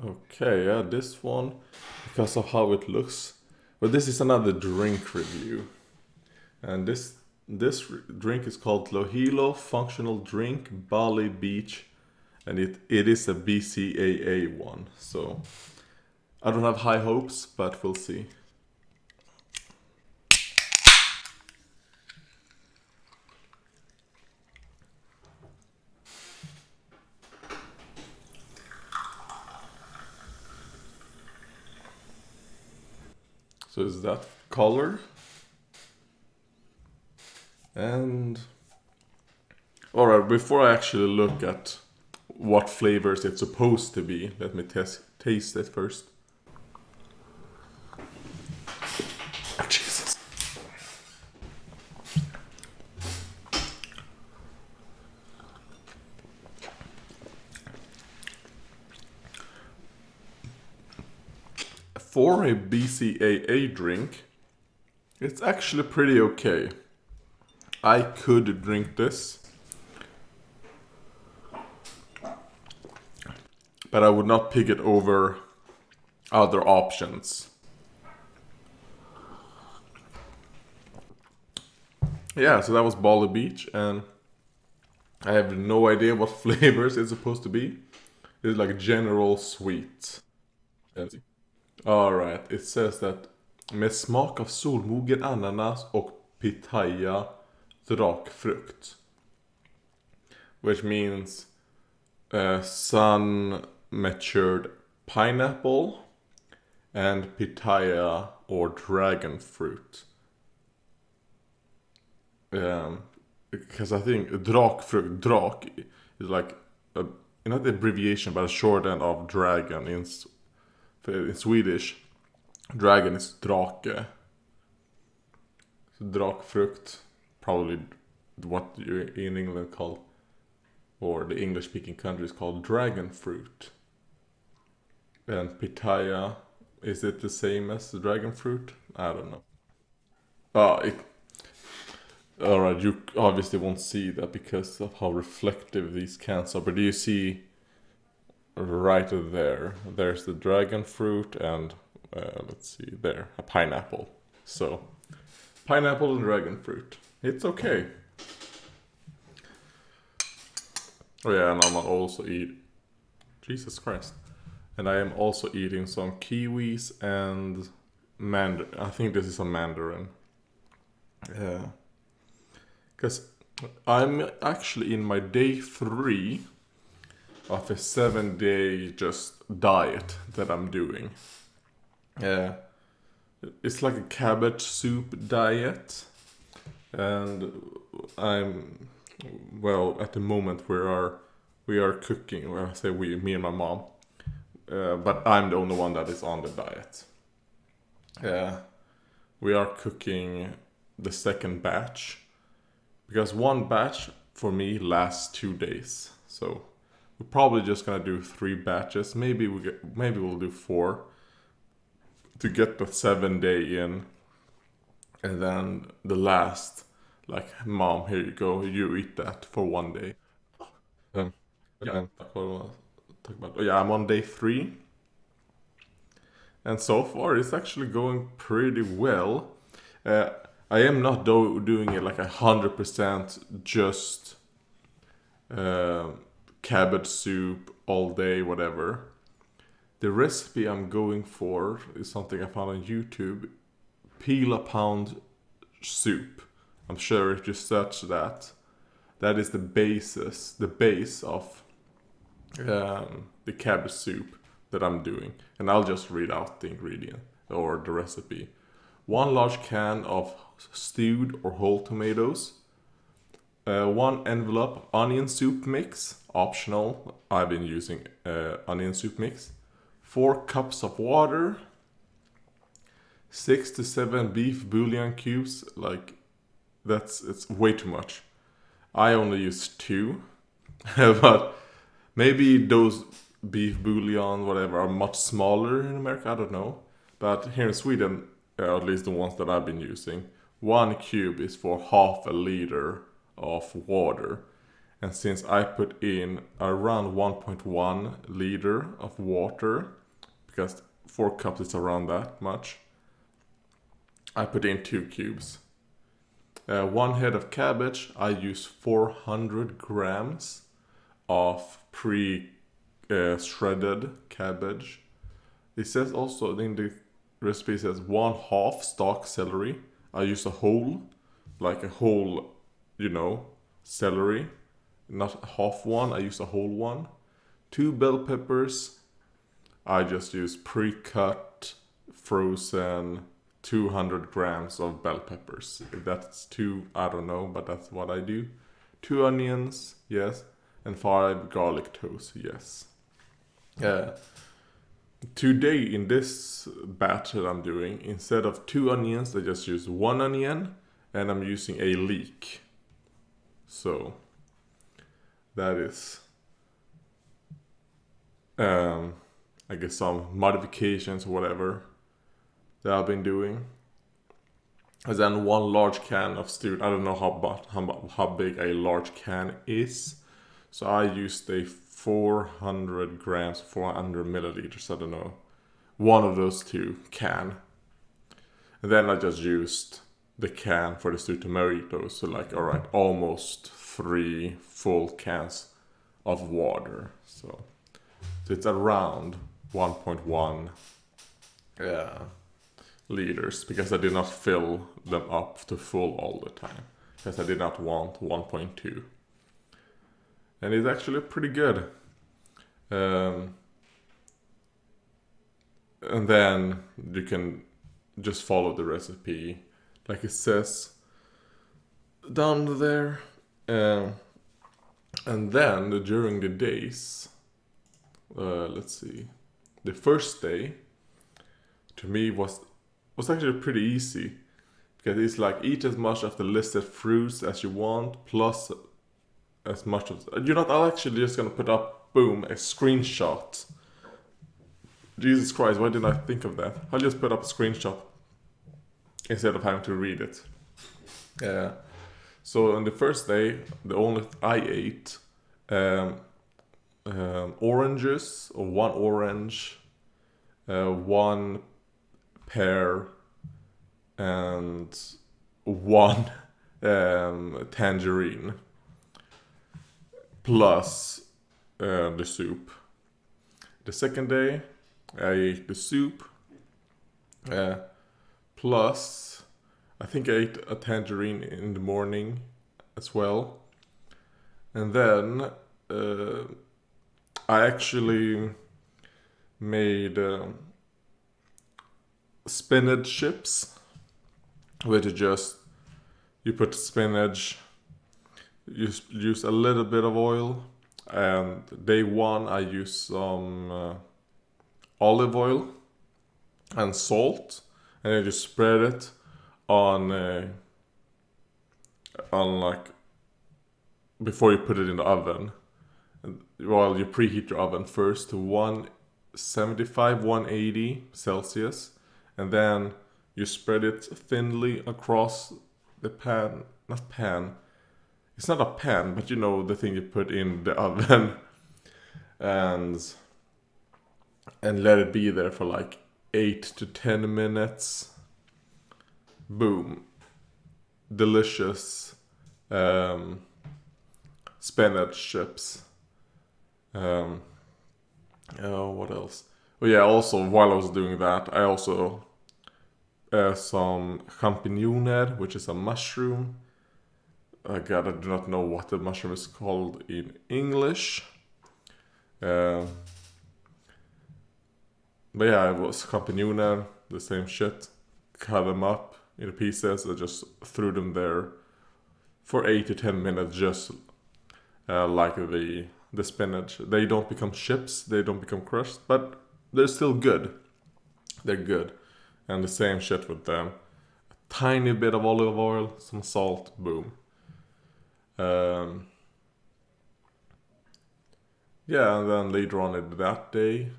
Okay, yeah, this one, because of how it looks. But this is another drink review. And this drink is called Lohilo Functional Drink Bali Beach. And it is a BCAA one. So I don't have high hopes, but we'll see. So is that color? And alright, before I actually look at what flavors it's supposed to be, let me taste it first. Oh, Jesus. For a BCAA drink, it's actually pretty okay. I could drink this, but I would not pick it over other options. Yeah, so that was Bali Beach, and I have no idea what flavors it's supposed to be. It's like general sweet. Alright, it says that med smak av solmogen ananas och pitaya drakfrukt. Which means sun matured pineapple and pitaya or dragon fruit. Because I think drakfrukt, drak is like not the abbreviation but a short end of dragon in Swedish. Dragon is drake. So drakfrukt, probably what you in England call, or the English speaking countries call dragon fruit. And pitaya, is it the same as the dragon fruit? I don't know. Alright, you obviously won't see that because of how reflective these cans are, but do you see right there? There's the dragon fruit and let's see, there, a pineapple. So, pineapple and dragon fruit. It's okay. Oh yeah, and I'm also Jesus Christ. And I am also eating some kiwis and I think this is a mandarin. Yeah. Because I'm actually in my day 3 of a 7-day just diet that I'm doing. It's like a cabbage soup diet. And at the moment we are cooking, well, I say we, me and my mom. But I'm the only one that is on the diet. We are cooking the second batch. Because one batch for me lasts 2 days. So we're probably just gonna do 3 batches. Maybe we'll do 4 to get the 7-day in. And then the last, like, mom, here you go, you eat that for 1 day. I'm on day 3. And so far it's actually going pretty well. I am not doing it like 100% just cabbage soup all day, whatever. The recipe I'm going for is something I found on YouTube. Peel a pound soup. I'm sure if you search that is the base of the cabbage soup that I'm doing. And I'll just read out the ingredient or the recipe. 1 large can of stewed or whole tomatoes, 1 envelope onion soup mix, optional, I've been using onion soup mix, 4 cups of water, 6 to 7 beef bouillon cubes, like it's way too much. I only use 2, but maybe those beef bouillon, whatever, are much smaller in America, I don't know. But here in Sweden, at least the ones that I've been using, 1 cube is for half a liter of water. And since I put in around 1.1 liter of water, because 4 cups is around that much, I put in 2 cubes. 1 head of cabbage, I use 400 grams of shredded cabbage. It says also in the recipe, it says 1/2 stalk celery. I use a whole, like a whole, celery. Not half one, I use a whole one. 2 bell peppers. I just use pre-cut, frozen 200 grams of bell peppers. If that's 2, I don't know, but that's what I do. 2 onions, yes. And 5 garlic toast, yes. Today in this batch that I'm doing, instead of 2 onions, I just use 1 onion, and I'm using a leek. So that is, I guess, some modifications or whatever that I've been doing. And then 1 large can of stewed. I don't know how big a large can is. So I used a 400 grams, 400 milliliters, I don't know. One of those 2 can. And then I just used the can for the stewed tomatoes. So alright, almost 3 full cans of water. So it's around 1.1 liters, because I did not fill them up to full all the time, because I did not want 1.2. And it's actually pretty good. And then you can just follow the recipe like it says down there. And then during the days, let's see, the first day to me was actually pretty easy, because it's eat as much of the listed fruits as you want, plus as much of, I'm actually just gonna put up, boom, a screenshot. Jesus Christ, why didn't I think of that? I'll just put up a screenshot instead of having to read it. So on the first day, I ate oranges, or 1 orange, 1 pear, and 1 tangerine, plus the soup. The second day, I ate the soup, plus I think I ate a tangerine in the morning as well. And then I actually made spinach chips, where you put spinach, use a little bit of oil, and day 1 I use some olive oil and salt, and then just spread it on before you put it in the oven. Well, you preheat your oven first to 175, 180 Celsius, and then you spread it thinly across the pan. Not pan. It's not a pan, but the thing you put in the oven, and let it be there for 8 to 10 minutes. Boom. Delicious spinach chips. What else? Oh yeah, also while I was doing that, I also some champignons, which is a mushroom. I do not know what the mushroom is called in English. But yeah, it was champignons, the same shit. Cut them up into pieces. I just threw them there for 8 to 10 minutes, just like the spinach. They don't become chips, they don't become crushed, but they're still good. They're good. And the same shit with them. A tiny bit of olive oil, some salt, boom. Yeah, and then later on in that day,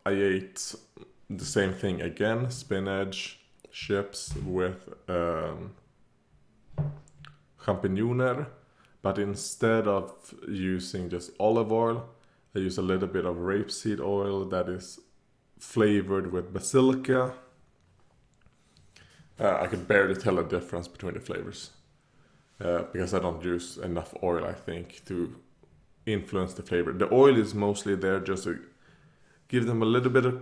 I ate the same thing again, spinach chips with champignons, but instead of using just olive oil, I use a little bit of rapeseed oil that is flavored with basilica. I could barely tell a difference between the flavors because I don't use enough oil, I think, to influence the flavor. The oil is mostly there just to give them a little bit of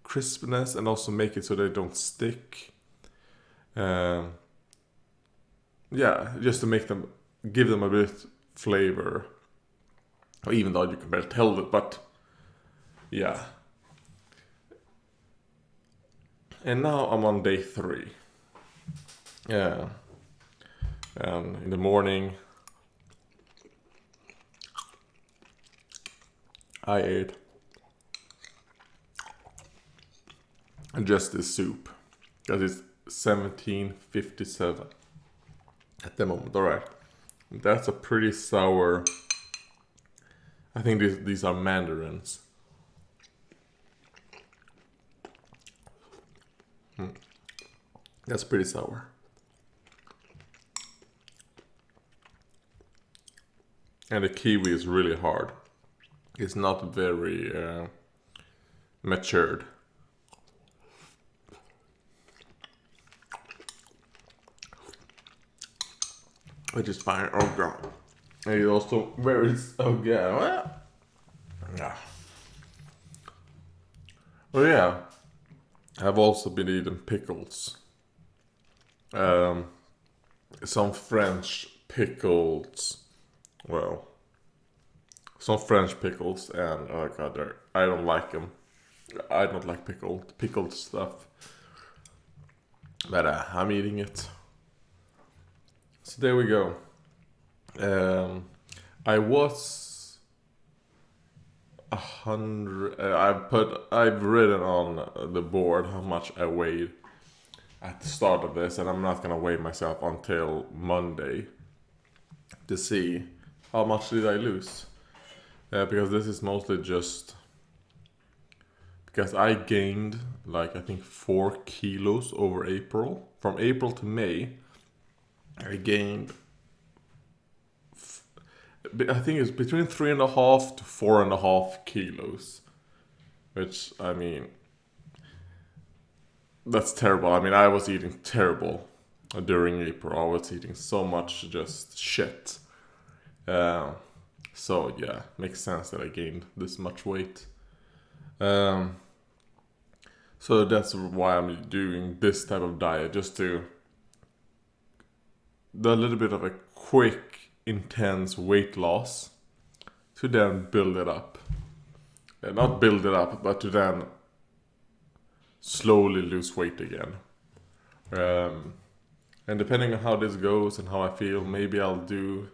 crispness and also make it so they don't stick. Just to give them a bit flavor. Even though you can barely tell it, but yeah. And now I'm on day 3. Yeah. And in the morning, I ate just this soup. Because it's 17:57 at the moment. Alright. That's a pretty sour. I think these are mandarins. That's pretty sour. And the kiwi is really hard. It's not very matured. Which is fine. Oh god. And it also very yeah. Oh yeah. I've also been eating pickles. Some French pickles. Well, some French pickles, and oh god, I don't like them. I don't like pickled stuff. But I'm eating it. So there we go. I've written on the board how much I weighed at the start of this, and I'm not gonna weigh myself until Monday to see how much did I lose. Because this is mostly just because I gained like I think 4 kilos over April. From April to May, I gained I think it's between 3.5 to 4.5 kilos. Which, I mean, that's terrible. I mean, I was eating terrible during April. I was eating so much just shit. So yeah, makes sense that I gained this much weight. So that's why I'm doing this type of diet, just to do a little bit of a quick, intense weight loss to then build it up. Not build it up, but to then slowly lose weight again. And depending on how this goes and how I feel, maybe I'll do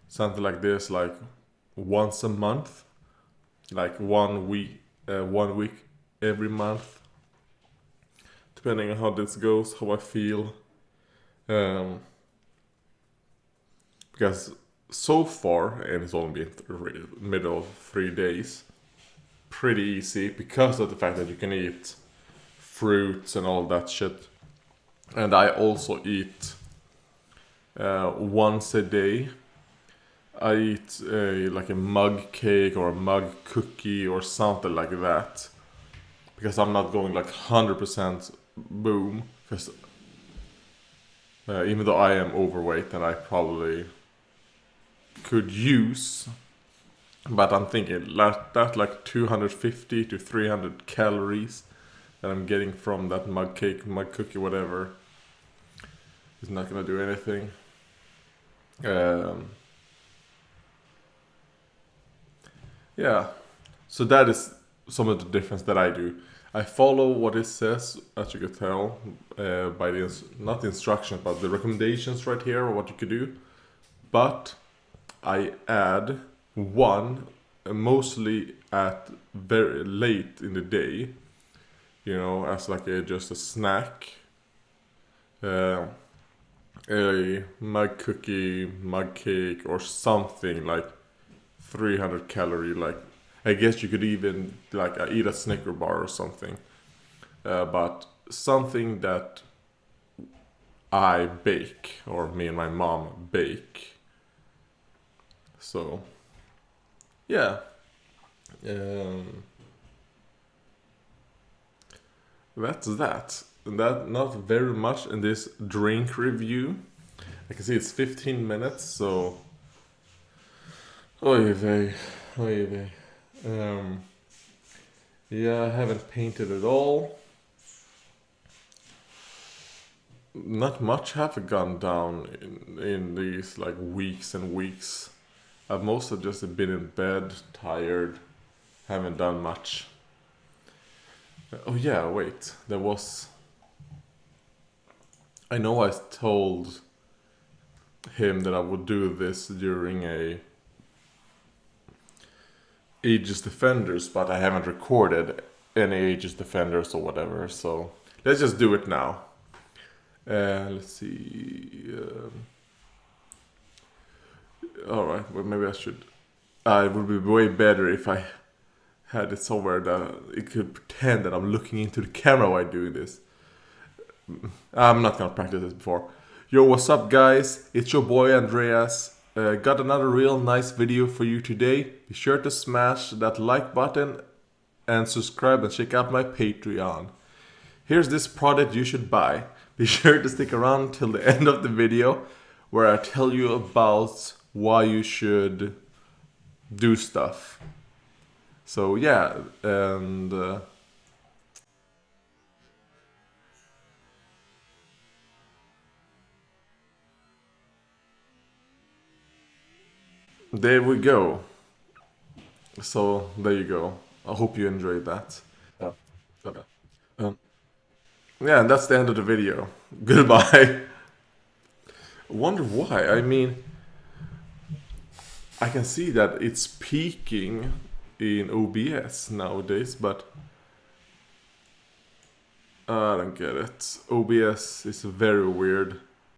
something like this, like once a month, like 1 week every month, depending on how this goes, how I feel. Because so far, and it's only been middle of 3 days, pretty easy because of the fact that you can eat fruits and all that shit. And I also eat once a day. I eat like a mug cake or a mug cookie or something like that, because I'm not going like 100% boom. Because even though I am overweight and I probably could use, but I'm thinking that like 250 to 300 calories that I'm getting from that mug cake, mug cookie, whatever, is not gonna do anything. Yeah, so that is some of the difference that I do. I follow what it says, as you could tell, by not the instructions, but the recommendations right here, what you could do. But I add one, mostly at very late in the day, as like just a snack. A mug cookie, mug cake, or something like 300 calorie. Like, I guess you could even like eat a Snicker bar or something. But something that I bake, or me and my mom bake, So yeah, that's that. That not very much in this drink review. I can see it's 15 minutes, so oy vey, oy vey. Yeah, I haven't painted at all. Not much have gone down in these like weeks and weeks. I've mostly just been in bed, tired, haven't done much. Oh yeah, wait, there was... I know I told him that I would do this during a Aegis Defenders, but I haven't recorded any Aegis Defenders or whatever, so let's just do it now. Let's see. Alright, well maybe I should... it would be way better if I had it somewhere that it could pretend that I'm looking into the camera while doing this. I'm not gonna practice this before. Yo, what's up guys? It's your boy Andreas. Got another real nice video for you today. Be sure to smash that like button and subscribe and check out my Patreon. Here's this product you should buy. Be sure to stick around till the end of the video where I tell you about why you should do stuff. So yeah, and there we go. So there you go. I hope you enjoyed that. Yeah, and that's the end of the video. Goodbye. I wonder why. I mean, I can see that it's peaking in OBS nowadays, but I don't get it. OBS is very weird.